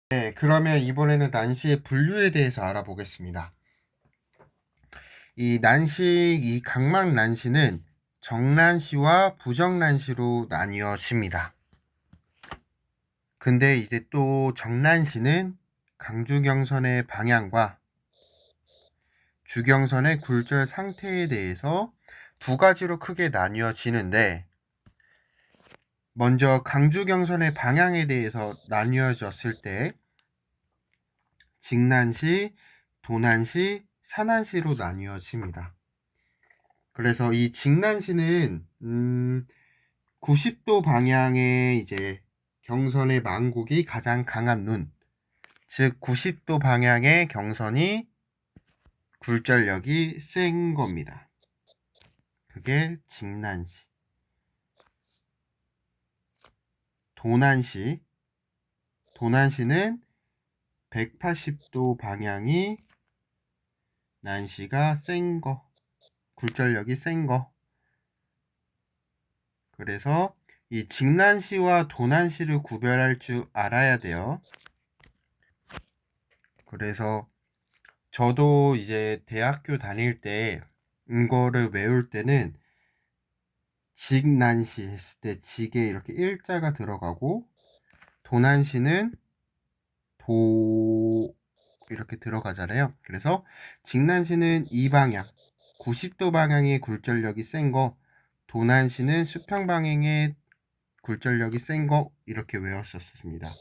네, 그러면 이번에는 난시의 분류에 대해서 알아보겠습니다. 이 각막 난시는 정난시와 부정난시로 나뉘어집니다. 근데 이제 또 정난시는 강주경선의 방향과 주경선의 굴절 상태에 대해서 두 가지로 크게 나뉘어지는데, 먼저 강주경선의 방향에 대해서 나뉘어졌을 때 직난시, 도난시, 산난시로 나뉘어집니다. 그래서 이 직난시는 90도 방향의 이제 경선의 망국이 가장 강한 눈, 즉 90도 방향의 경선이 굴절력이 센 겁니다. 그게 직난시. 도난시는 180도 방향이 난시가 센 거, 굴절력이 센 거. 그래서 이 직난시와 도난시를 구별할 줄 알아야 돼요. 그래서 저도 이제 대학교 다닐 때 이거를 외울 때는 직난시 했을 때 직에 이렇게 일자가 들어가고 도난시는 도 이렇게 들어가잖아요. 그래서 직난시는 이 방향 90도 방향의 굴절력이 센 거, 도난시는 수평 방향의 굴절력이 센 거 이렇게 외웠었습니다.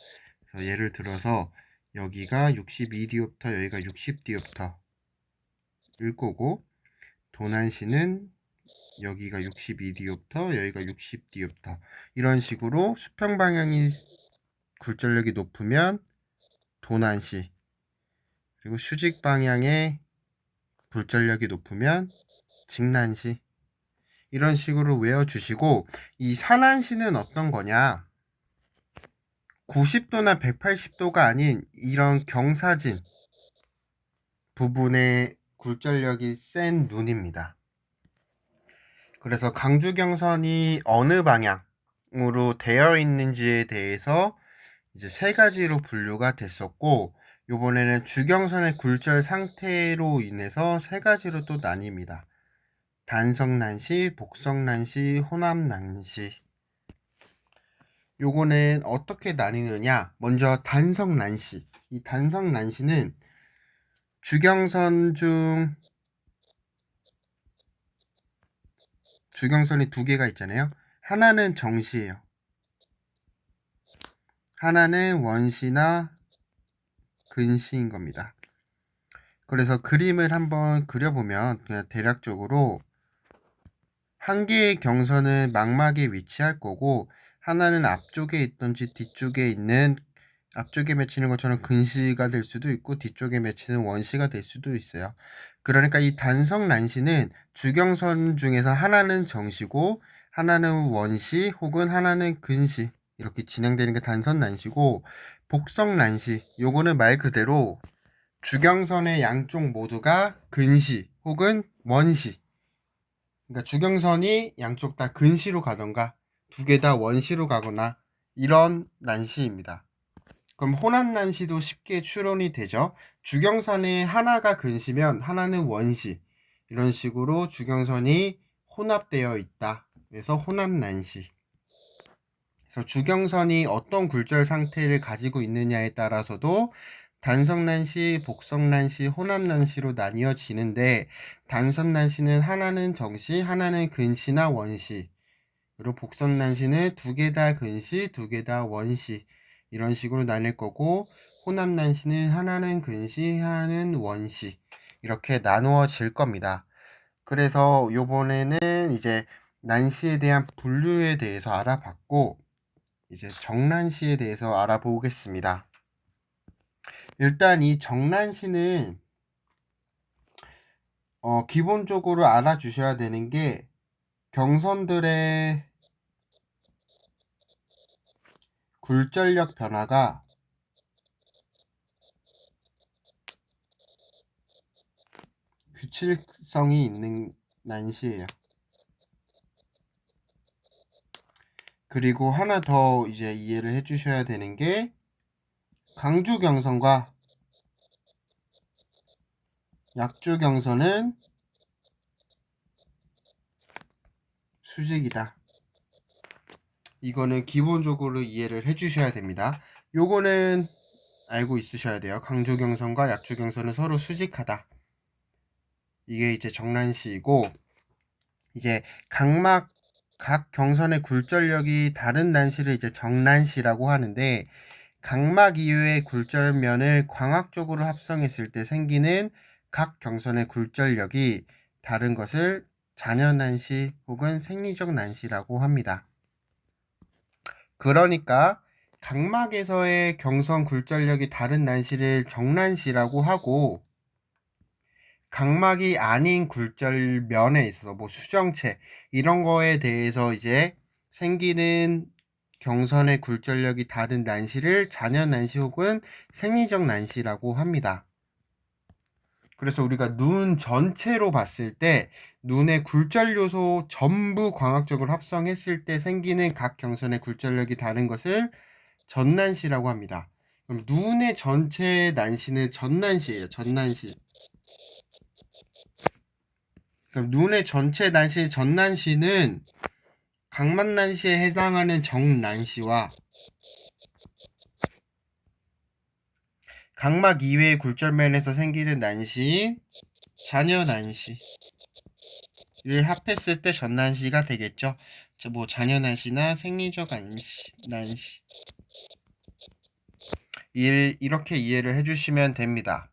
그래서 예를 들어서 여기가 62디옵터, 여기가 60디옵터 일 거고, 도난시는 여기가 62디옵터, 여기가 60디옵터 이런 식으로 수평 방향이 굴절력이 높으면 도난시, 그리고 수직 방향의 굴절력이 높으면 직난시, 이런 식으로 외워주시고, 이 산난시는 어떤 거냐, 90도나 180도가 아닌 이런 경사진 부분의 굴절력이 센 눈입니다. 그래서 강주경선이 어느 방향으로 되어 있는지에 대해서 이제 세 가지로 분류가 됐었고, 요번에는 주경선의 굴절 상태로 인해서 세 가지로 또 나뉩니다. 단성난시, 복성난시, 혼합난시. 요거는 어떻게 나뉘느냐, 먼저 단성난시. 이 단성난시는 주경선이 두 개가 있잖아요. 하나는 정시예요. 하나는 원시나 근시인 겁니다. 그래서 그림을 한번 그려보면 그냥 대략적으로 한 개의 경선은 망막에 위치할 거고, 하나는 앞쪽에 있던지 뒤쪽에 있는, 앞쪽에 맺히는 것처럼 근시가 될 수도 있고 뒤쪽에 맺히는 원시가 될 수도 있어요. 그러니까 이 단성난시는 주경선 중에서 하나는 정시고 하나는 원시 혹은 하나는 근시 이렇게 진행되는 게 단성난시고, 복성난시 요거는 말 그대로 주경선의 양쪽 모두가 근시 혹은 원시, 그러니까 주경선이 양쪽 다 근시로 가던가 두 개 다 원시로 가거나 이런 난시입니다. 그럼 혼합난시도 쉽게 추론이 되죠. 주경선의 하나가 근시면 하나는 원시, 이런 식으로 주경선이 혼합되어 있다. 그래서 혼합난시. 그래서 주경선이 어떤 굴절 상태를 가지고 있느냐에 따라서도 단성난시, 복성난시, 혼합난시로 나뉘어지는데, 단성난시는 하나는 정시, 하나는 근시나 원시, 그리고 복성난시는 두 개 다 근시, 두 개 다 원시, 이런 식으로 나뉠 거고, 혼합난시는 하나는 근시, 하나는 원시, 이렇게 나누어질 겁니다. 그래서 요번에는 이제 난시에 대한 분류에 대해서 알아봤고, 이제 정난시에 대해서 알아보겠습니다. 일단 이 정난시는 기본적으로 알아주셔야 되는 게, 경선들의 굴절력 변화가 규칙성이 있는 난시예요. 그리고 하나 더 이제 이해를 해주셔야 되는 게, 강주경선과 약주경선은 수직이다. 이거는 기본적으로 이해를 해주셔야 됩니다. 요거는 알고 있으셔야 돼요. 강주경선과 약주경선은 서로 수직하다. 이게 이제 정난시이고, 이제 각 경선의 굴절력이 다른 난시를 이제 정난시라고 하는데, 각막 이외의 굴절면을 광학적으로 합성했을 때 생기는 각 경선의 굴절력이 다른 것을 잔여난시 혹은 생리적 난시라고 합니다. 그러니까 각막에서의 경선 굴절력이 다른 난시를 정난시라고 하고, 각막이 아닌 굴절면에 있어서 뭐 수정체 이런 거에 대해서 이제 생기는 경선의 굴절력이 다른 난시를 잔여난시 혹은 생리적 난시라고 합니다. 그래서 우리가 눈 전체로 봤을 때 눈의 굴절 요소 전부 광학적으로 합성했을 때 생기는 각 경선의 굴절력이 다른 것을 전난시라고 합니다. 그럼 눈의 전체 난시는 전난시예요. 전난시. 그럼 눈의 전체 난시 전난시는 각막난시에 해당하는 정난시와 각막 이외의 굴절면에서 생기는 난시인 잔여난시를 합했을 때 전난시가 되겠죠. 뭐 잔여난시나 생리적 난시 이렇게 이해를 해주시면 됩니다.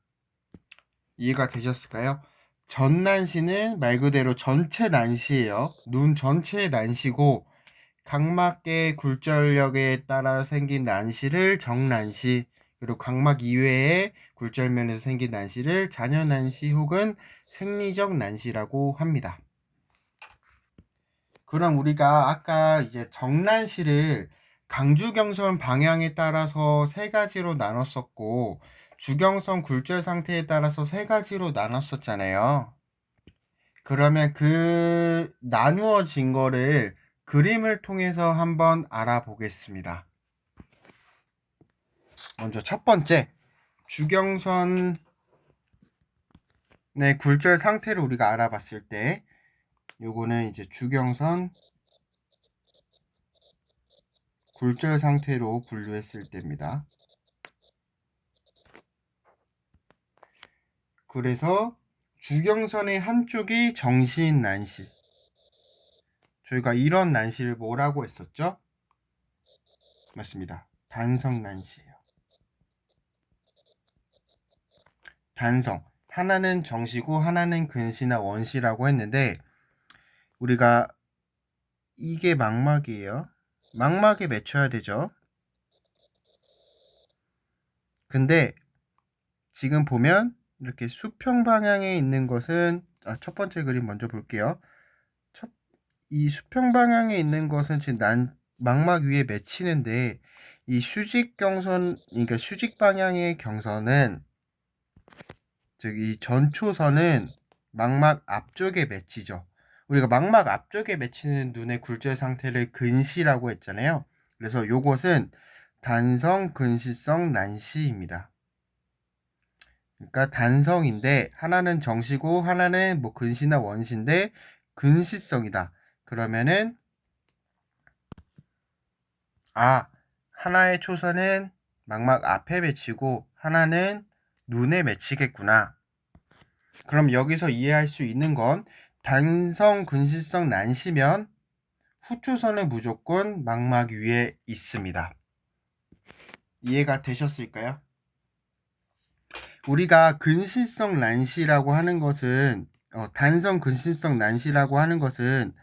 이해가 되셨을까요? 전난시는 말 그대로 전체 난시예요. 눈 전체의 난시고 각막의 굴절력에 따라 생긴 난시를 정난시, 그리고 각막 이외의 굴절면에서 생긴 난시를 잔여난시 혹은 생리적 난시라고 합니다. 그럼 우리가 아까 이제 정난시를 강주경선 방향에 따라서 세 가지로 나눴었고 주경선 굴절 상태에 따라서 세 가지로 나눴었잖아요. 그러면 그 나누어진 거를 그림을 통해서 한번 알아보겠습니다. 먼저 첫 번째, 주경선의 굴절 상태를 우리가 알아봤을 때 요거는 이제 주경선 굴절 상태로 분류했을 때입니다. 그래서 주경선의 한쪽이 정시인 난시, 저희가 이런 난시를 뭐라고 했었죠? 맞습니다. 단성 난시예요. 단성. 하나는 정시고 하나는 근시나 원시라고 했는데 우리가 이게 망막이에요. 망막에 맺혀야 되죠. 근데 지금 보면 이렇게 수평 방향에 있는 것은 첫 번째 그림 먼저 볼게요. 이 수평 방향에 있는 것은 지금 망막 위에 맺히는데 이 수직 경선, 그러니까 수직 방향의 경선은 즉 이 전초선은 망막 앞쪽에 맺히죠. 우리가 망막 앞쪽에 맺히는 눈의 굴절 상태를 근시라고 했잖아요. 그래서 요것은 단성 근시성 난시입니다. 그러니까 단성인데 하나는 정시고 하나는 뭐 근시나 원시인데 근시성이다. 그러면은 하나의 초선은 망막 앞에 맺히고 하나는 눈에 맺히겠구나. 그럼 여기서 이해할 수 있는 건 단성 근시성 난시면 후초선은 무조건 망막 위에 있습니다. 이해가 되셨을까요? 우리가 근시성 난시라고 하는 것은 단성 근시성 난시라고 하는 것은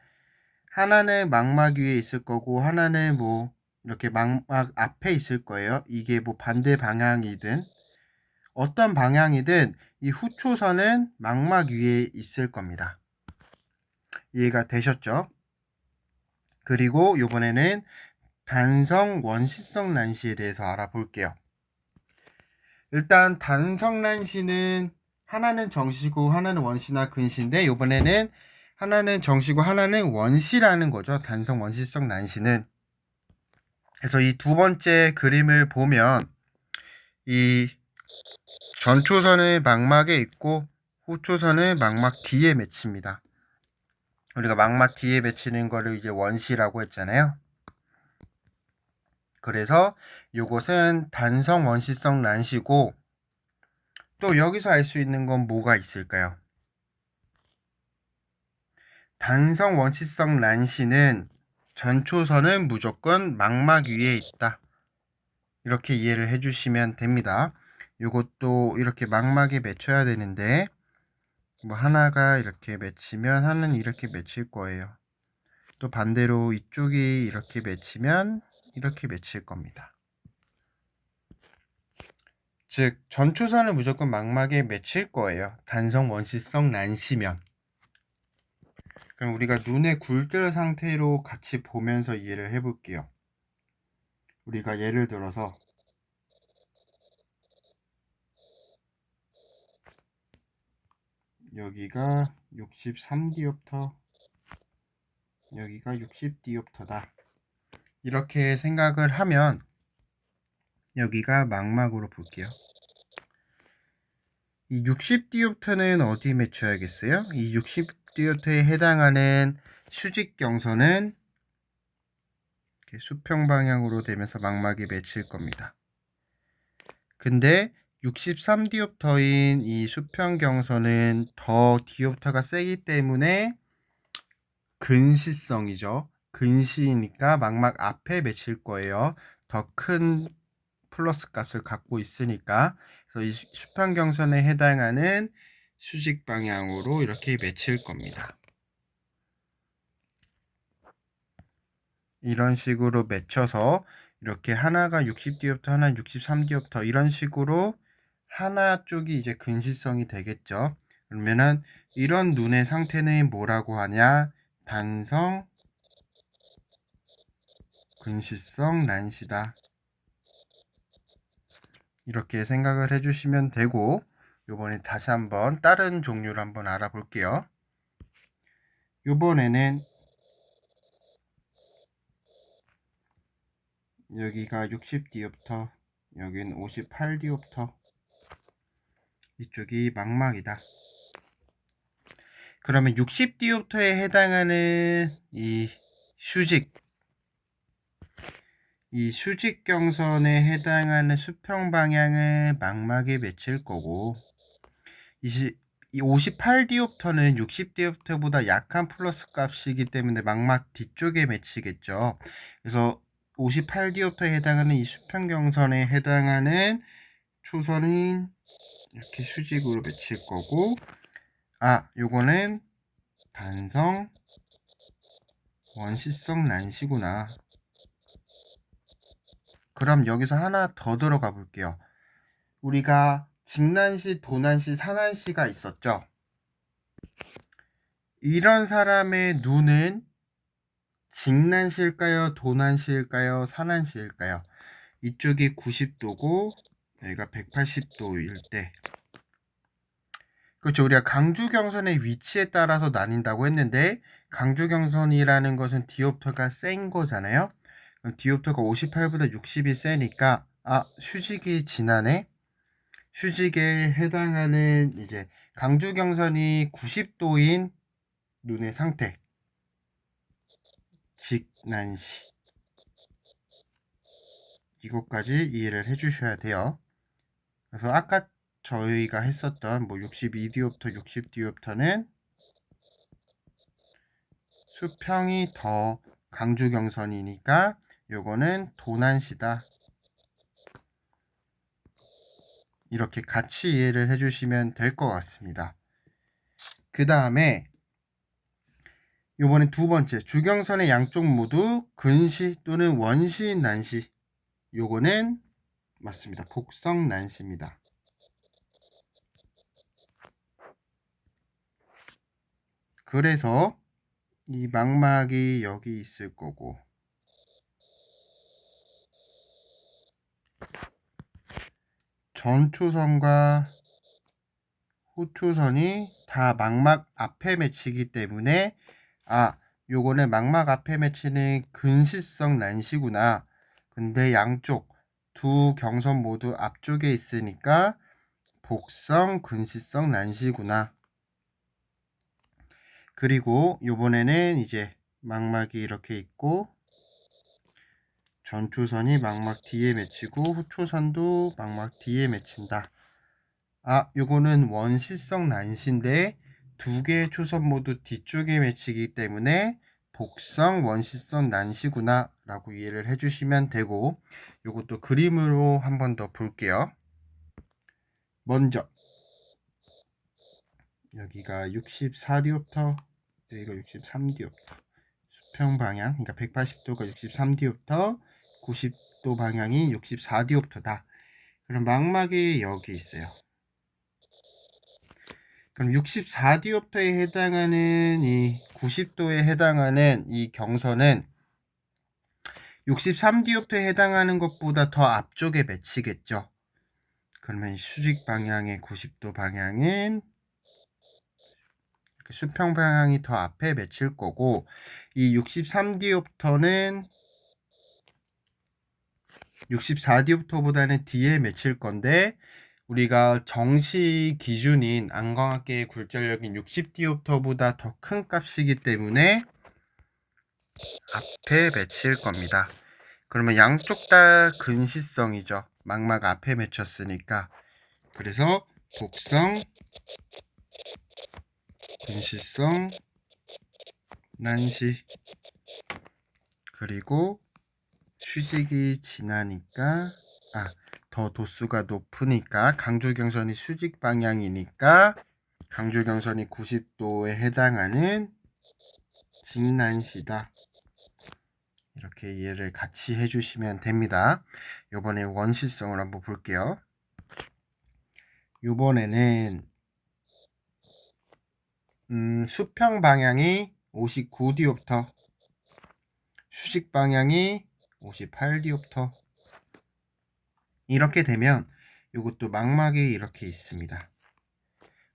하나는 망막 위에 있을 거고 하나는 뭐 이렇게 망막 앞에 있을 거예요. 이게 뭐 반대 방향이든 어떤 방향이든 이 후초선은 망막 위에 있을 겁니다. 이해가 되셨죠? 그리고 이번에는 단성 원시성 난시에 대해서 알아볼게요. 일단 단성 난시는 하나는 정시고 하나는 원시나 근시인데 이번에는 하나는 정시고 하나는 원시라는 거죠. 단성 원시성 난시는. 그래서 이 두 번째 그림을 보면 이 전초선은 망막에 있고 후초선은 망막 뒤에 맺힙니다. 우리가 망막 뒤에 맺히는 거를 이제 원시라고 했잖아요. 그래서 이것은 단성 원시성 난시고, 또 여기서 알 수 있는 건 뭐가 있을까요? 단성 원시성 난시는 전초선은 무조건 망막 위에 있다. 이렇게 이해를 해주시면 됩니다. 이것도 이렇게 망막에 맺혀야 되는데, 뭐 하나가 이렇게 맺히면 하나는 이렇게 맺힐 거예요. 또 반대로 이쪽이 이렇게 맺히면 이렇게 맺힐 겁니다. 즉 전초선은 무조건 망막에 맺힐 거예요. 단성 원시성 난시면. 그럼 우리가 눈의 굴절 상태로 같이 보면서 이해를 해볼게요. 우리가 예를 들어서 여기가 63디옵터, 여기가 60디옵터다. 이렇게 생각을 하면 여기가 망막으로 볼게요. 이 60디옵터는 어디 맺혀야겠어요? 이 60디옵터에 해당하는 수직경선은 이렇게 수평 방향으로 되면서 망막에 맺힐 겁니다. 근데 63디옵터인 이 수평 경선은 더 디옵터가 세기 때문에 근시성이죠. 근시니까 망막 앞에 맺힐 거예요. 더 큰 플러스 값을 갖고 있으니까. 그래서 이 수평 경선에 해당하는 수직 방향으로 이렇게 맺힐 겁니다. 이런 식으로 맺혀서 이렇게 하나가 60디옵터, 하나는 63디옵터 이런 식으로 하나 쪽이 이제 근시성이 되겠죠. 그러면은 이런 눈의 상태는 뭐라고 하냐? 단성 근시성 난시다. 이렇게 생각을 해주시면 되고, 요번에 다시 한번 다른 종류를 한번 알아볼게요. 요번에는 여기가 60디옵터, 여기는 58디옵터, 이쪽이 망막이다. 그러면 60디옵터에 해당하는 이 수직 경선에 해당하는 수평 방향은 망막에 맺힐 거고, 이 58디옵터는 60디옵터보다 약한 플러스 값이기 때문에 망막 뒤쪽에 맺히겠죠. 그래서 58디옵터에 해당하는 이 수평 경선에 해당하는 초선은 이렇게 수직으로 맺힐 거고, 요거는 단성 원시성 난시구나. 그럼 여기서 하나 더 들어가 볼게요. 우리가 직난시, 도난시, 산난시가 있었죠. 이런 사람의 눈은 직난시일까요? 도난시일까요? 산난시일까요? 이쪽이 90도고 여기가 180도일 때, 그렇죠. 우리가 강주경선의 위치에 따라서 나뉜다고 했는데, 강주경선이라는 것은 디옵터가 센 거잖아요. 디옵터가 58보다 60이 세니까 수직이 지나네. 수직에 해당하는 이제 강주경선이 90도인 눈의 상태, 직난시, 이것까지 이해를 해주셔야 돼요. 그래서 아까 저희가 했었던 62디옵터, 60디옵터는 수평이 더 강주경선이니까 요거는 도난시다. 이렇게 같이 이해를 해주시면 될 것 같습니다. 그 다음에 요번에 두 번째, 주경선의 양쪽 모두 근시 또는 원시 난시. 요거는 맞습니다. 곡성 난시입니다. 그래서 이 망막이 여기 있을 거고, 전초선과 후초선이 다 망막 앞에 맺히기 때문에 요거는 망막 앞에 맺히는 근시성 난시구나. 근데 양쪽 두 경선 모두 앞쪽에 있으니까 복성, 근시성, 난시구나. 그리고 요번에는 이제 망막이 이렇게 있고 전초선이 망막 뒤에 맺히고 후초선도 망막 뒤에 맺힌다. 요거는 원시성 난시인데 두 개의 초선 모두 뒤쪽에 맺히기 때문에 복성 원시성 난시구나 라고 이해를 해주시면 되고, 요것도 그림으로 한 번 더 볼게요. 먼저 여기가 64디옵터, 여기가 63디옵터, 수평 방향, 그러니까 180도가 63디옵터, 90도 방향이 64디옵터다. 그럼 망막이 여기 있어요. 그럼 64디옵터에 해당하는 이 90도에 해당하는 이 경선은 63디옵터에 해당하는 것보다 더 앞쪽에 맺히겠죠. 그러면 수직 방향의 90도 방향은 수평 방향이 더 앞에 맺힐 거고, 이 63디옵터는 64디옵터보다는 뒤에 맺힐 건데, 우리가 정시 기준인 안광학계의 굴절력인 60디옵터보다 더 큰 값이기 때문에 앞에 맺힐 겁니다. 그러면 양쪽 다 근시성이죠. 망막 앞에 맺혔으니까. 그래서 복성, 근시성, 난시, 그리고 수직이 지나니까 더 도수가 높으니까 강주경선이 수직 방향이니까 강주경선이 90도에 해당하는 직난시다. 이렇게 이해를 같이 해주시면 됩니다. 이번에 원시성을 한번 볼게요. 이번에는 수평 방향이 59디옵터, 수직 방향이 58디옵터. 이렇게 되면 이것도 망막이 이렇게 있습니다.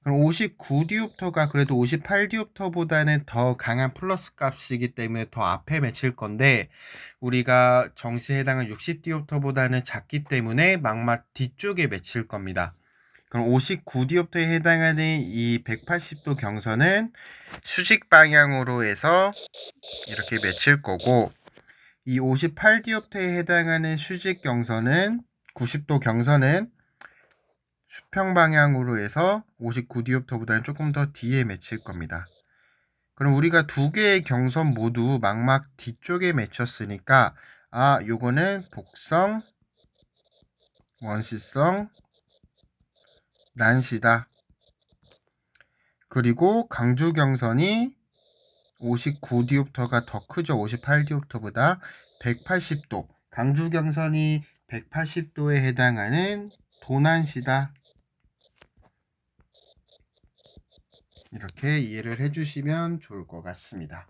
그럼 59디옵터가 그래도 58디옵터보다는 더 강한 플러스 값이기 때문에 더 앞에 맺힐 건데, 우리가 정시에 해당한 60디옵터보다는 작기 때문에 망막 뒤쪽에 맺힐 겁니다. 그럼 59디옵터에 해당하는 이 180도 경선은 수직 방향으로 해서 이렇게 맺힐 거고, 이 58디옵터에 해당하는 수직 경선은 90도 경선은 수평 방향으로 해서 59디옵터보다는 조금 더 뒤에 맺힐 겁니다. 그럼 우리가 두 개의 경선 모두 망막 뒤쪽에 맺혔으니까 요거는 복성, 원시성, 난시다. 그리고 강주경선이 59디옵터가 더 크죠. 58디옵터보다 180도. 강주경선이 180도에 해당하는 도난시다. 이렇게 이해를 해주시면 좋을 것 같습니다.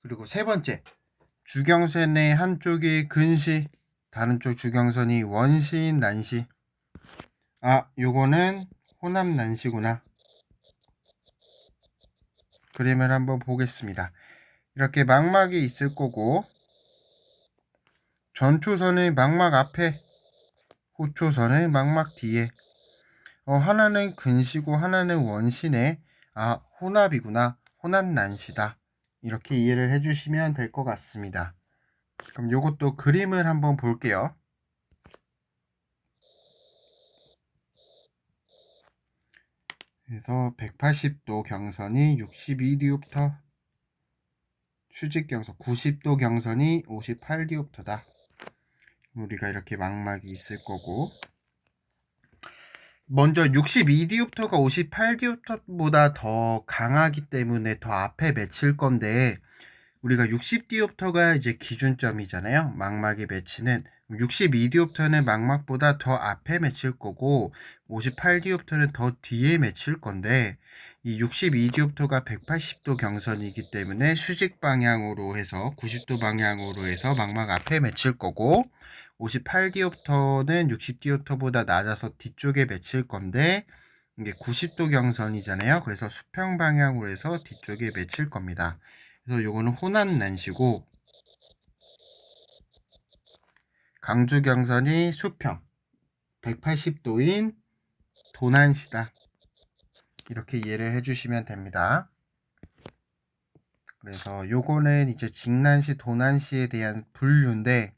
그리고 세 번째, 주경선의 한쪽이 근시, 다른 쪽 주경선이 원시인 난시. 요거는 혼합 난시구나. 그림을 한번 보겠습니다. 이렇게 망막이 있을 거고, 전초선의 망막 앞에, 후초선의 망막 뒤에, 하나는 근시고 하나는 원시네. 혼합이구나. 혼합 난시다. 이렇게 이해를 해주시면 될 것 같습니다. 그럼 요것도 그림을 한번 볼게요. 그래서 180도 경선이 62디옵터, 수직 경선 90도 경선이 58디옵터다. 우리가 이렇게 망막이 있을 거고, 먼저 62디옵터가 58디옵터보다 더 강하기 때문에 더 앞에 맺힐 건데, 우리가 60디옵터가 이제 기준점이잖아요. 망막에 맺히는 62디옵터는 망막보다 더 앞에 맺힐 거고 58디옵터는 더 뒤에 맺힐 건데, 이 62디옵터가 180도 경선이기 때문에 수직 방향으로 해서 90도 방향으로 해서 망막 앞에 맺힐 거고, 58디옵터는 60디옵터보다 낮아서 뒤쪽에 맺힐 건데, 이게 90도 경선이잖아요. 그래서 수평 방향으로 해서 뒤쪽에 맺힐 겁니다. 그래서 요거는 혼합 난시고, 강주 경선이 수평 180도인 도난시다. 이렇게 이해를 해주시면 됩니다. 그래서 요거는 이제 직난시, 도난시에 대한 분류인데,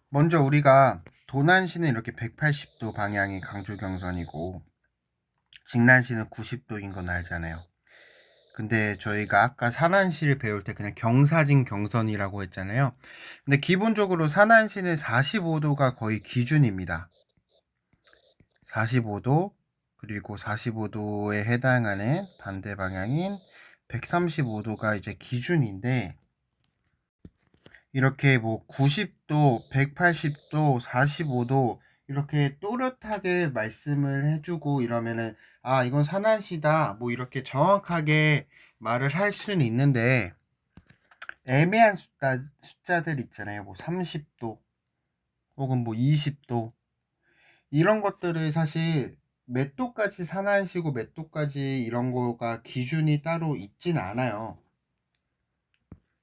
먼저 우리가 도난시는 이렇게 180도 방향이 강주 경선이고 직난시는 90도인 건 알잖아요. 근데 저희가 아까 산안시를 배울 때 그냥 경사진 경선이라고 했잖아요. 근데 기본적으로 산안시는 45도가 거의 기준입니다. 45도, 그리고 45도에 해당하는 반대 방향인 135도가 이제 기준인데, 이렇게 뭐 90도, 180도, 45도 이렇게 또렷하게 말씀을 해주고 이러면은 아, 이건 산안시다 뭐 이렇게 정확하게 말을 할 수는 있는데, 애매한 숫자들 있잖아요. 뭐 30도 혹은 뭐 20도 이런 것들을 사실 몇 도까지 산안시고 몇 도까지 이런 거가 기준이 따로 있진 않아요.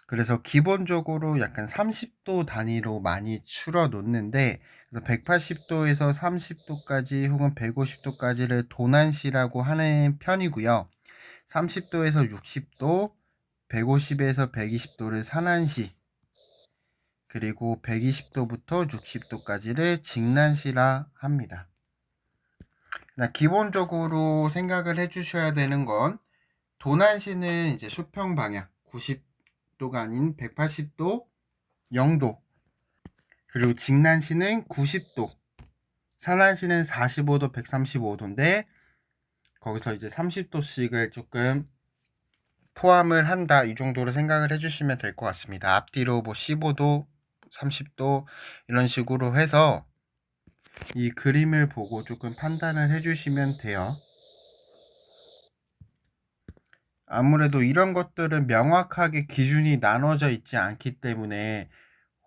그래서 기본적으로 약간 30도 단위로 많이 추려 놓는데, 그래서 180도에서 30도까지 혹은 150도까지를 도난시라고 하는 편이고요. 30도에서 60도, 150에서 120도를 산안시, 그리고 120도부터 60도까지를 직난시라 합니다. 기본적으로 생각을 해주셔야 되는 건, 도난시는 이제 수평 방향 90도가 아닌 180도, 0도, 그리고 직난시는 90도, 산안시는 45도, 135도인데 거기서 이제 30도씩을 조금 포함을 한다, 이 정도로 생각을 해주시면 될 것 같습니다. 앞뒤로 뭐 15도, 30도 이런 식으로 해서 이 그림을 보고 조금 판단을 해주시면 돼요. 아무래도 이런 것들은 명확하게 기준이 나눠져 있지 않기 때문에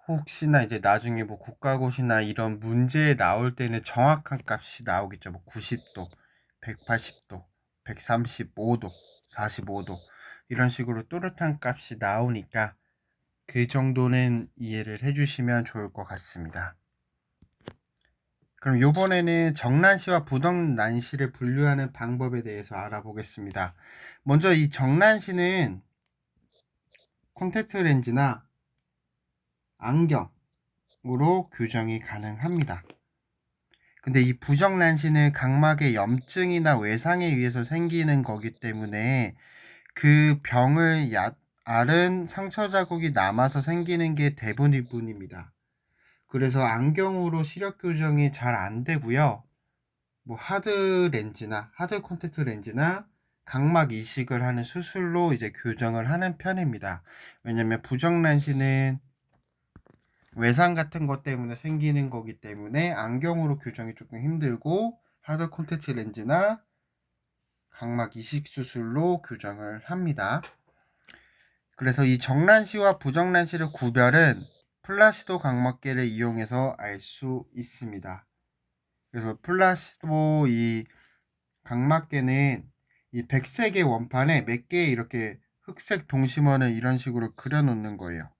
혹시나 이제 나중에 뭐 국가고시나 이런 문제에 나올 때는 정확한 값이 나오겠죠. 뭐 90도, 180도, 135도, 45도 이런 식으로 또렷한 값이 나오니까 그 정도는 이해를 해주시면 좋을 것 같습니다. 그럼 요번에는 정난시와 부정난시를 분류하는 방법에 대해서 알아보겠습니다. 먼저 이 정난시는 콘택트 렌즈나 안경으로 교정이 가능합니다. 근데 이 부정난시는 각막의 염증이나 외상에 의해서 생기는 거기 때문에 그 병을 앓은 상처 자국이 남아서 생기는 게 대부분입니다. 그래서 안경으로 시력 교정이 잘 안 되고요. 뭐 하드 렌즈나 하드 콘택트 렌즈나 각막 이식을 하는 수술로 이제 교정을 하는 편입니다. 왜냐면 부정난시는 외상 같은 것 때문에 생기는 거기 때문에 안경으로 교정이 조금 힘들고 하드 콘택트 렌즈나 각막 이식 수술로 교정을 합니다. 그래서 이 정난시와 부정난시의 구별은 플라시도 각막계를 이용해서 알 수 있습니다. 그래서 플라시도 이 각막계는 이 백색의 원판에 몇 개의 이렇게 흑색 동심원을 이런 식으로 그려 놓는 거예요.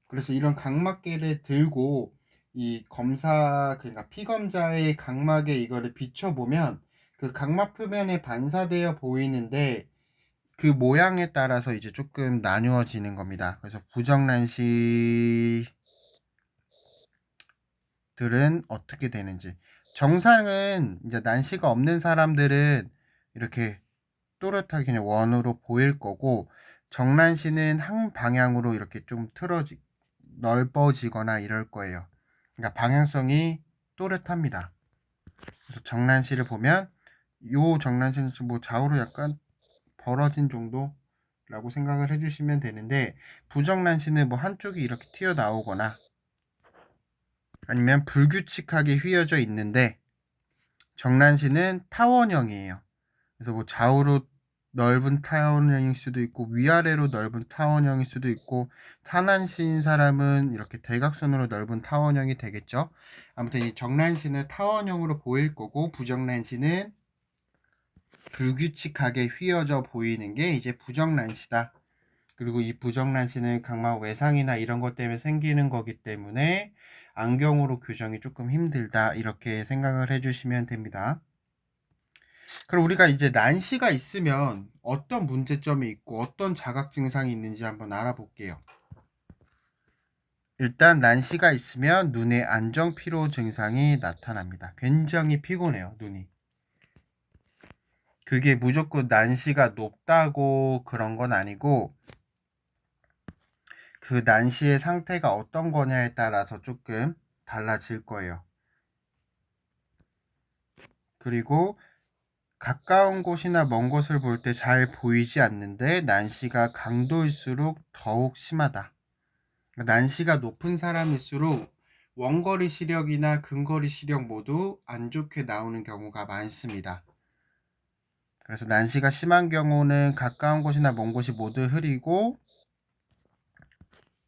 그래서 이런 각막계를 들고 이 검사, 그러니까 피검자의 각막에 이거를 비춰보면 그 각막 표면에 반사되어 보이는데 그 모양에 따라서 이제 조금 나누어지는 겁니다. 그래서 부정난시들은 어떻게 되는지, 정상은 이제 난시가 없는 사람들은 이렇게 또렷하게 그냥 원으로 보일 거고, 정난시는 한 방향으로 이렇게 좀 넓어지거나 이럴 거예요. 그러니까 방향성이 또렷합니다. 그래서 정난시를 보면 요 정난시는 뭐 좌우로 약간 벌어진 정도라고 생각을 해주시면 되는데, 부정난시는 뭐 한쪽이 이렇게 튀어나오거나 아니면 불규칙하게 휘어져 있는데, 정난시는 타원형이에요. 그래서 뭐 좌우로 넓은 타원형일 수도 있고 위아래로 넓은 타원형일 수도 있고, 산안시인 사람은 이렇게 대각선으로 넓은 타원형이 되겠죠. 아무튼 이 정난시는 타원형으로 보일 거고, 부정난시는 불규칙하게 휘어져 보이는 게 이제 부정난시다. 그리고 이 부정란시는 각막 외상이나 이런 것 때문에 생기는 거기 때문에 안경으로 교정이 조금 힘들다 이렇게 생각을 해주시면 됩니다. 그럼 우리가 이제 난시가 있으면 어떤 문제점이 있고 어떤 자각 증상이 있는지 한번 알아볼게요. 일단 난시가 있으면 눈의 안정 피로 증상이 나타납니다. 굉장히 피곤해요, 눈이. 그게 무조건 난시가 높다고 그런 건 아니고 그 난시의 상태가 어떤 거냐에 따라서 조금 달라질 거예요. 그리고 가까운 곳이나 먼 곳을 볼 때 잘 보이지 않는데 난시가 강도일수록 더욱 심하다. 난시가 높은 사람일수록 원거리 시력이나 근거리 시력 모두 안 좋게 나오는 경우가 많습니다. 그래서 난시가 심한 경우는 가까운 곳이나 먼 곳이 모두 흐리고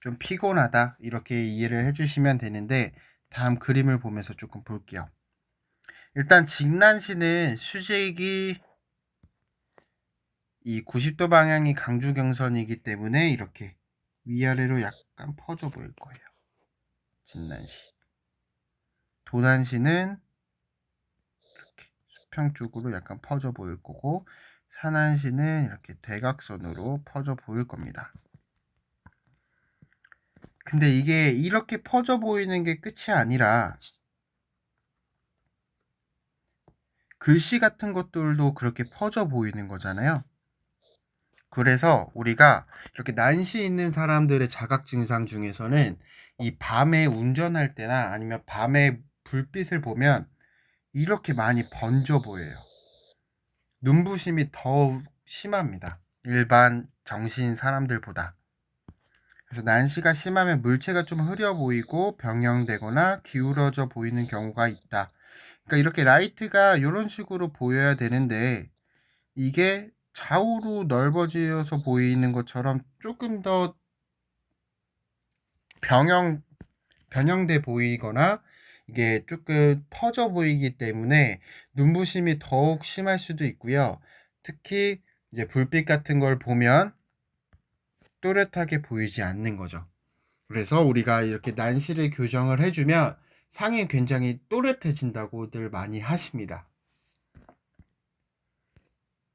좀 피곤하다 이렇게 이해를 해주시면 되는데 다음 그림을 보면서 조금 볼게요. 일단 직난시는 수직이 이 90도 방향이 강주경선이기 때문에 이렇게 위아래로 약간 퍼져 보일 거예요. 직난시. 도난시는 이렇게 수평 쪽으로 약간 퍼져 보일 거고 산안시는 이렇게 대각선으로 퍼져 보일 겁니다. 근데 이게 이렇게 퍼져 보이는 게 끝이 아니라 글씨 같은 것들도 그렇게 퍼져 보이는 거잖아요. 그래서 우리가 이렇게 난시 있는 사람들의 자각 증상 중에서는 이 밤에 운전할 때나 아니면 밤에 불빛을 보면 이렇게 많이 번져 보여요. 눈부심이 더욱 심합니다. 일반 정신 사람들보다. 그래서 난시가 심하면 물체가 좀 흐려 보이고 변형되거나 기울어져 보이는 경우가 있다. 그러니까 이렇게 라이트가 이런 식으로 보여야 되는데 이게 좌우로 넓어져서 보이는 것처럼 조금 더 변형돼 보이거나 이게 조금 퍼져 보이기 때문에 눈부심이 더욱 심할 수도 있고요. 특히 이제 불빛 같은 걸 보면 또렷하게 보이지 않는 거죠. 그래서 우리가 이렇게 난시를 교정을 해주면 상이 굉장히 또렷해진다고들 많이 하십니다.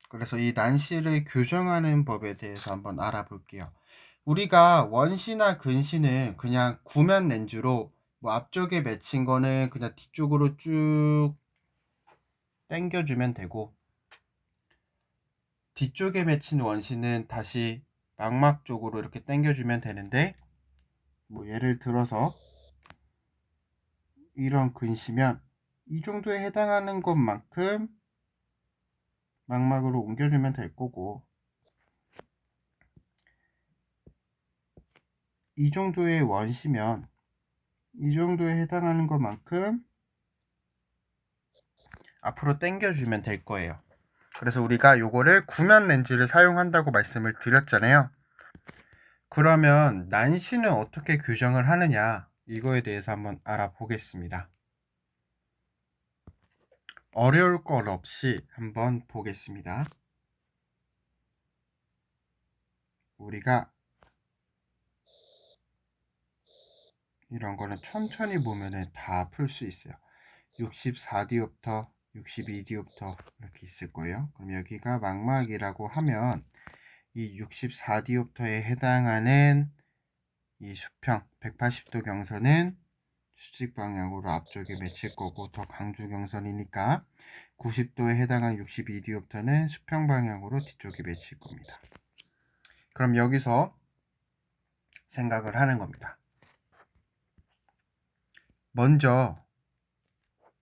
그래서 이 난시를 교정하는 법에 대해서 한번 알아볼게요. 우리가 원시나 근시는 그냥 구면 렌즈로 뭐 앞쪽에 맺힌 거는 그냥 뒤쪽으로 쭉 당겨주면 되고 뒤쪽에 맺힌 원시는 다시 망막 쪽으로 이렇게 당겨주면 되는데 뭐 예를 들어서 이런 근시면 이 정도에 해당하는 것만큼 망막으로 옮겨주면 될 거고 이 정도의 원시면 이 정도에 해당하는 것만큼 앞으로 당겨주면 될 거예요. 그래서 우리가 요거를 구면 렌즈를 사용한다고 말씀을 드렸잖아요. 그러면 난시는 어떻게 교정을 하느냐 이거에 대해서 한번 알아보겠습니다. 어려울 것 없이 한번 보겠습니다. 우리가 이런 거는 천천히 보면은 다 풀 수 있어요. 64디옵터, 62디옵터 이렇게 있을 거예요. 그럼 여기가 망막이라고 하면 이 64디옵터에 해당하는 이 수평 180도 경선은 수직 방향으로 앞쪽에 맺힐 거고 더 강주 경선이니까 90도에 해당하는 62디옵터는 수평 방향으로 뒤쪽에 맺힐 겁니다. 그럼 여기서 생각을 하는 겁니다. 먼저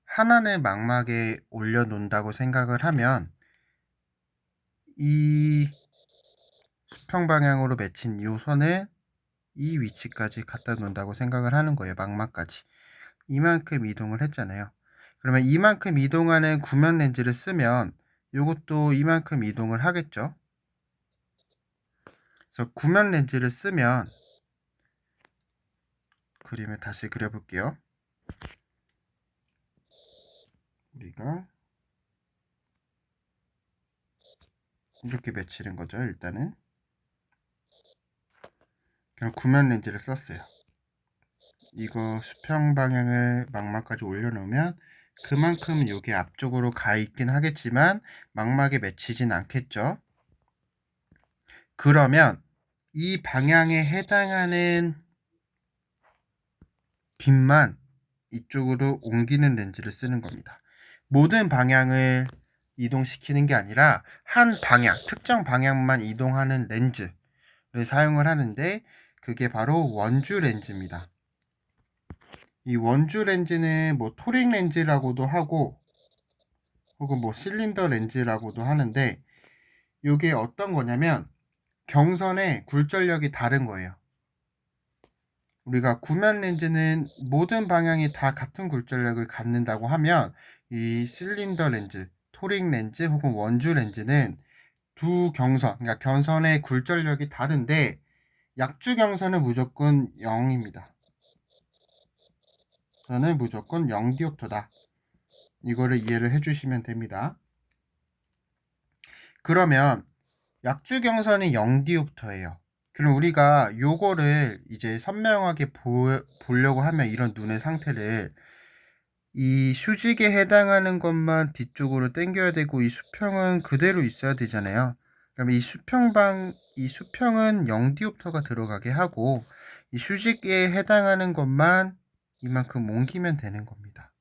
하나의 망막에 올려놓는다고 생각을 하면 이 수평 방향으로 맺힌 이 선을 이 위치까지 갖다 놓는다고 생각을 하는 거예요. 망막까지. 이만큼 이동을 했잖아요. 그러면 이만큼 이동하는 구면 렌즈를 쓰면 이것도 이만큼 이동을 하겠죠. 그래서 구면 렌즈를 쓰면 그림을 다시 그려볼게요. 우리가 이렇게 맺히는 거죠. 일단은 그냥 구면 렌즈를 썼어요. 이거 수평 방향을 망막까지 올려놓으면 그만큼 이게 앞쪽으로 가 있긴 하겠지만 망막에 맺히진 않겠죠. 그러면 이 방향에 해당하는 빛만 이쪽으로 옮기는 렌즈를 쓰는 겁니다. 모든 방향을 이동시키는 게 아니라 한 방향, 특정 방향만 이동하는 렌즈를 사용을 하는데 그게 바로 원주 렌즈입니다. 이 원주 렌즈는 뭐 토릭 렌즈라고도 하고 혹은 뭐 실린더 렌즈라고도 하는데 이게 어떤 거냐면 경선의 굴절력이 다른 거예요. 우리가 구면 렌즈는 모든 방향이 다 같은 굴절력을 갖는다고 하면 이 실린더 렌즈, 토릭 렌즈 혹은 원주 렌즈는 두 경선, 그러니까 경선의 굴절력이 다른데 약주 경선은 무조건 0입니다. 저는 무조건 0디옵터다. 이거를 이해를 해주시면 됩니다. 그러면 약주 경선이 0디옵터예요. 그럼 우리가 요거를 이제 선명하게 보려고 하면 이런 눈의 상태를 이 수직에 해당하는 것만 뒤쪽으로 당겨야 되고 이 수평은 그대로 있어야 되잖아요. 그럼 이 수평은 0디옵터가 들어가게 하고 이 수직에 해당하는 것만 이만큼 옮기면 되는 겁니다.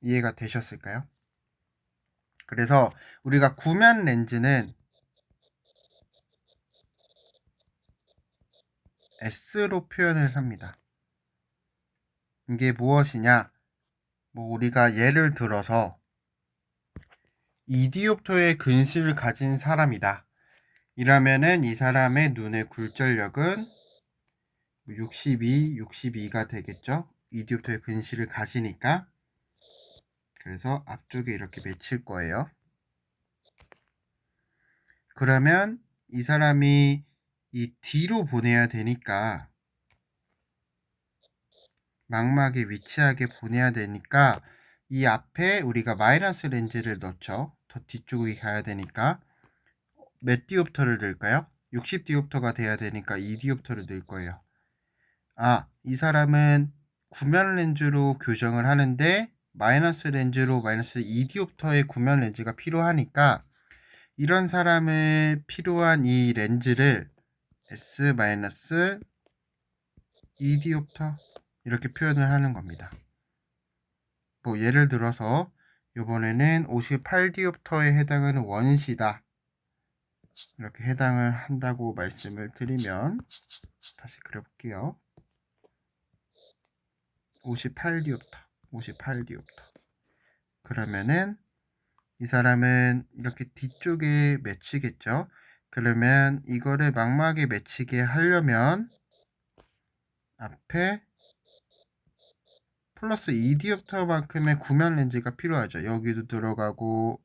이해가 되셨을까요? 그래서 우리가 구면 렌즈는 S로 표현을 합니다. 이게 무엇이냐? 뭐 우리가 예를 들어서 2디옵터의 근시를 가진 사람이다. 이라면은 이 사람의 눈의 굴절력은 62가 되겠죠. 2디옵터의 근시를 가시니까. 그래서 앞쪽에 이렇게 맺힐 거예요. 그러면 이 사람이 이 뒤로 보내야 되니까 망막에 위치하게 보내야 되니까 이 앞에 우리가 마이너스 렌즈를 넣죠. 더 뒤쪽에 가야 되니까 몇 디옵터를 넣을까요? 60디옵터가 돼야 되니까 2디옵터를 넣을 거예요. 아, 이 사람은 구면 렌즈로 교정을 하는데 마이너스 렌즈로 마이너스 2디옵터의 구면 렌즈가 필요하니까 이런 사람을 필요한 이 렌즈를 S-2디옵터 이렇게 표현을 하는 겁니다. 뭐 예를 들어서 이번에는 58디옵터에 해당하는 원시다. 이렇게 해당을 한다고 말씀을 드리면 다시 그려볼게요. 58디옵터. 그러면은 이 사람은 이렇게 뒤쪽에 맺히겠죠. 그러면 이거를 망막에 맺히게 하려면 앞에 플러스 2디옵터만큼의 구면 렌즈가 필요하죠. 여기도 들어가고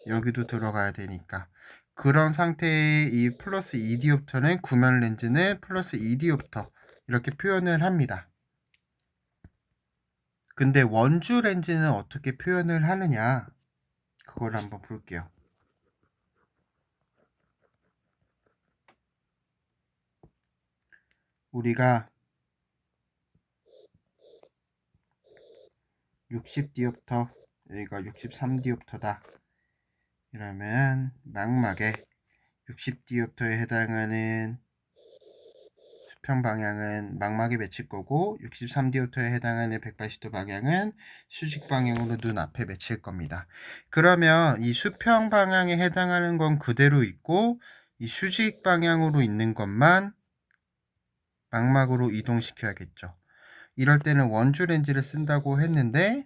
여기도 들어가야 되니까. 그런 상태의 이 플러스 2디옵터는 구면 렌즈는 플러스 2디옵터 이렇게 표현을 합니다. 근데 원주 렌즈는 어떻게 표현을 하느냐 그걸 한번 볼게요. 우리가 60디옵터 여기가 63디옵터다 이러면 망막에 60디옵터에 해당하는 수평 방향은 망막에 맺힐 거고 63디옵터에 해당하는 180도 방향은 수직 방향으로 눈 앞에 맺힐 겁니다. 그러면 이 수평 방향에 해당하는 건 그대로 있고 이 수직 방향으로 있는 것만 망막으로 이동시켜야겠죠. 이럴 때는 원주 렌즈를 쓴다고 했는데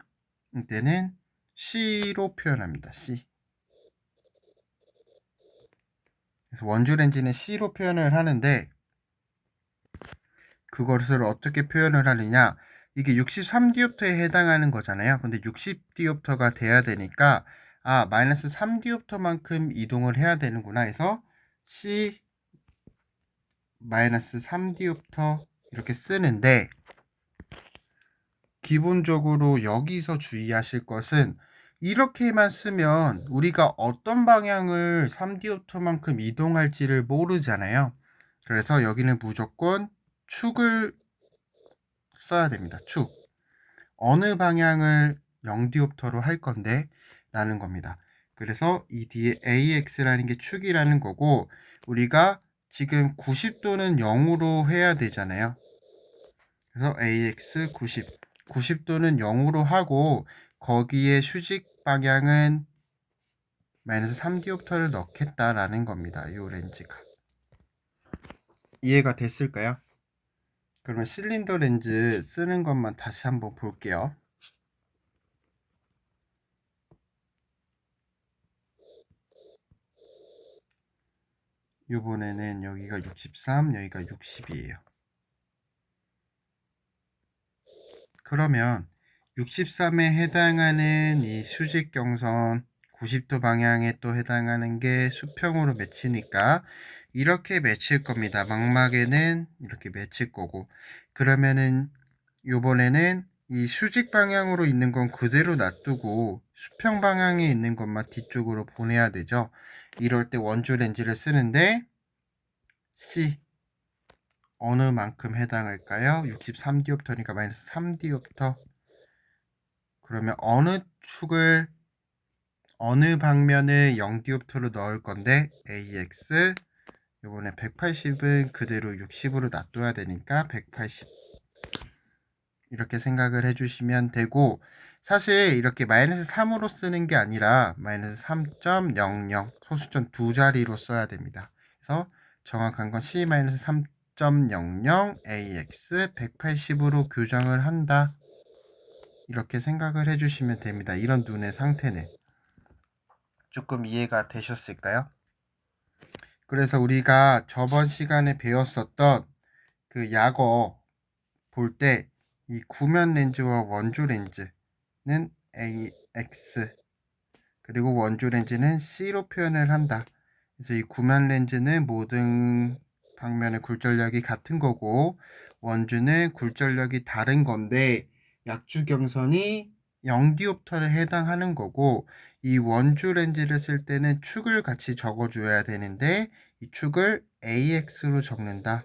이때는 C로 표현합니다. C. 그래서 원주 렌즈는 C로 표현을 하는데 그것을 어떻게 표현을 하느냐 이게 63디옵터에 해당하는 거잖아요. 근데 60디옵터가 돼야 되니까 마이너스 3디옵터만큼 이동을 해야 되는구나 해서 C 마이너스 3디옵터 이렇게 쓰는데 기본적으로 여기서 주의하실 것은 이렇게만 쓰면 우리가 어떤 방향을 3디옵터만큼 이동할지를 모르잖아요. 그래서 여기는 무조건 축을 써야 됩니다. 축. 어느 방향을 0디옵터로 할 건데 라는 겁니다. 그래서 이 뒤에 AX라는 게 축이라는 거고, 우리가 지금 90도는 0으로 해야 되잖아요. 그래서 AX 90도는 0으로 하고, 거기에 수직 방향은 마이너스 3디옵터를 넣겠다라는 겁니다. 이 렌즈가. 이해가 됐을까요? 그러면 실린더 렌즈 쓰는 것만 다시 한번 볼게요. 이번에는 여기가 63, 여기가 60이에요. 그러면 63에 해당하는 이 수직 경선 90도 방향에 또 해당하는 게 수평으로 맺히니까 이렇게 맺힐 겁니다. 망막에는 이렇게 맺힐 거고, 그러면은 요번에는 이 수직 방향으로 있는 건 그대로 놔두고 수평 방향에 있는 것만 뒤쪽으로 보내야 되죠. 이럴 때 원주 렌즈를 쓰는데 C 어느 만큼 해당할까요? 63디옵터니까 마이너스 3디옵터. 그러면 어느 축을 어느 방면을 0디옵터로 넣을 건데 AX 요번에 180은 그대로 60으로 놔둬야 되니까 180 이렇게 생각을 해주시면 되고, 사실 이렇게 마이너스 3으로 쓰는 게 아니라 마이너스 3.00 소수점 두 자리로 써야 됩니다. 그래서 정확한 건 C-3.00 AX 180으로 교정을 한다, 이렇게 생각을 해주시면 됩니다. 이런 눈의 상태는 조금 이해가 되셨을까요? 그래서 우리가 저번 시간에 배웠었던 그 약어 볼 때 이 구면 렌즈와 원주 렌즈는 AX 그리고 원주 렌즈는 C로 표현을 한다. 그래서 이 구면 렌즈는 모든 방면의 굴절력이 같은 거고, 원주는 굴절력이 다른 건데 약주 경선이 0디옵터에 해당하는 거고, 이 원주 렌즈를 쓸 때는 축을 같이 적어줘야 되는데 이 축을 AX로 적는다.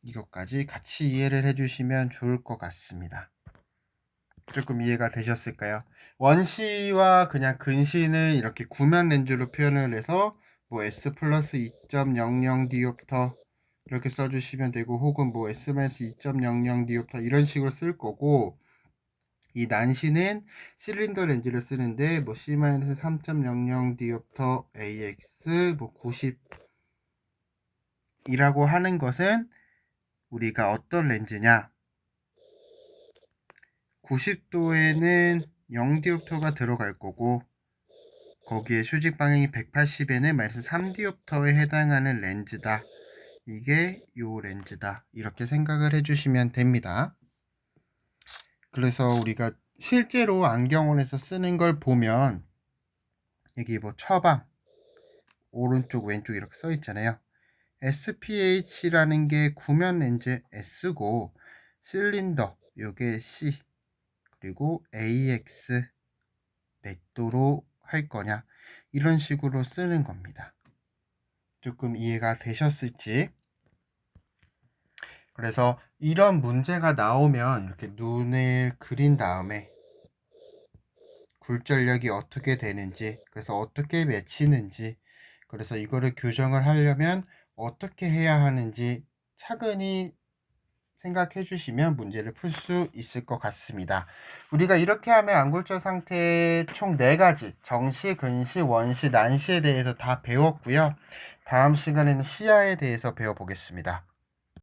이것까지 같이 이해를 해주시면 좋을 것 같습니다. 조금 이해가 되셨을까요? 원시와 그냥 근시는 이렇게 구면 렌즈로 표현을 해서 뭐 S 플러스 2.00 디옵터 이렇게 써주시면 되고, 혹은 뭐 S 마이너스 2.00 디옵터 이런 식으로 쓸 거고, 이 난시는 실린더 렌즈를 쓰는데 뭐 C 마이너스 3.00 디옵터 AX 뭐 90 이라고 하는 것은 우리가 어떤 렌즈냐, 90도에는 0디옵터가 들어갈 거고, 거기에 수직 방향이 180에는 마이너스 3디옵터에 해당하는 렌즈다. 이게 요 렌즈다. 이렇게 생각을 해주시면 됩니다. 그래서 우리가 실제로 안경원에서 쓰는 걸 보면 여기 뭐 처방 오른쪽 왼쪽 이렇게 써 있잖아요. SPH라는 게 구면 렌즈 S고, 실린더 요게 C, 그리고 AX 몇 도로 할 거냐, 이런 식으로 쓰는 겁니다. 조금 이해가 되셨을지. 그래서 이런 문제가 나오면 이렇게 눈을 그린 다음에 굴절력이 어떻게 되는지, 그래서 어떻게 맺히는지, 그래서 이거를 교정을 하려면 어떻게 해야 하는지 차근히 생각해 주시면 문제를 풀 수 있을 것 같습니다. 우리가 이렇게 하면 안굴절 상태 총 4가지 정시, 근시, 원시, 난시에 대해서 다 배웠고요. 다음 시간에는 시야에 대해서 배워보겠습니다.